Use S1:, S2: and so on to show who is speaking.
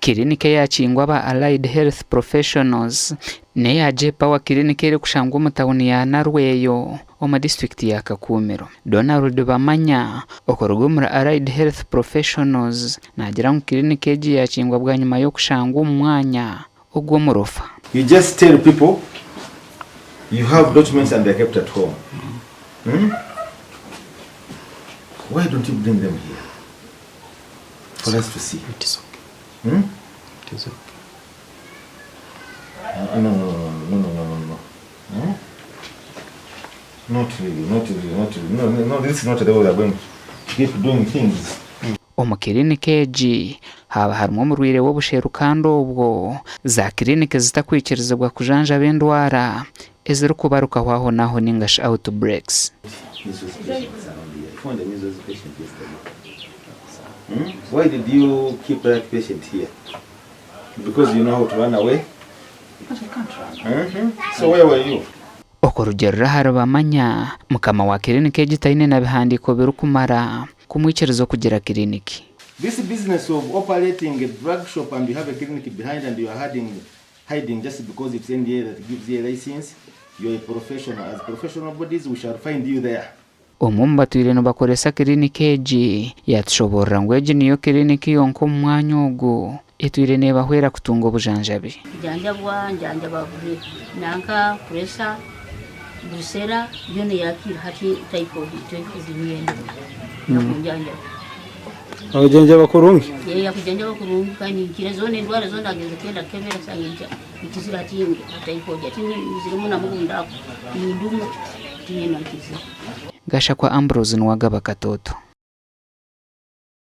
S1: Kirinike yakingwa ba Allied Health Professionals ne yaje power kirinike iri kushangwa mu town ya Narweyo mu district ya Kakumiro. Donald Bamanya okorwa muri Allied Health Professionals nagira ngo kirinike ji yakingwa bwa nyuma yo kushangwa umwanya ogwo murofa.
S2: You just tell people you have documents and they're kept at home. Why don't you bring them here for us to see?
S3: It is okay. It is okay.
S2: No. Not really. No, this is not the way we are going to keep doing things.
S1: Kirinike ji haba harimo murwire wo busheru kandi ubwo za kirinike zitakwikirizwa kujanja bendwara ezero kubaruka hwaho naho ningash outbreaks.
S2: Why did you keep that patient here? Because you know how to run away?
S3: Because I can't run.
S2: So where were you?
S1: Okorugera harabamanya mukama wa kirinike gitaine na bihandiko birukumara kumwikirizo kugira kiriniki.
S2: This business of operating a drug shop and you have a clinic behind and you are hiding just because it's NDA that gives you a license, you are a professional. As professional bodies, we shall find you there.
S1: Batwire no bakoresa kirinike ji yatushobora ngweje niyo kiriniki yonko mwanya ugo etwire ne bahwera kutunga obujanjabe.
S4: Janja bavure nanka pressure busera yone yakira hati typhoid nyendo nakunjanja
S3: abajanja bakurungi
S4: yakujanja bakurungi kandi kirezo ne ndwara zo ndageze kenda kemera sangira ikizira ati typhoid ati zirimo namugunda ni ndumu tinye nakize.
S1: Gasha kwa Ambrose Nwagaba Katoto.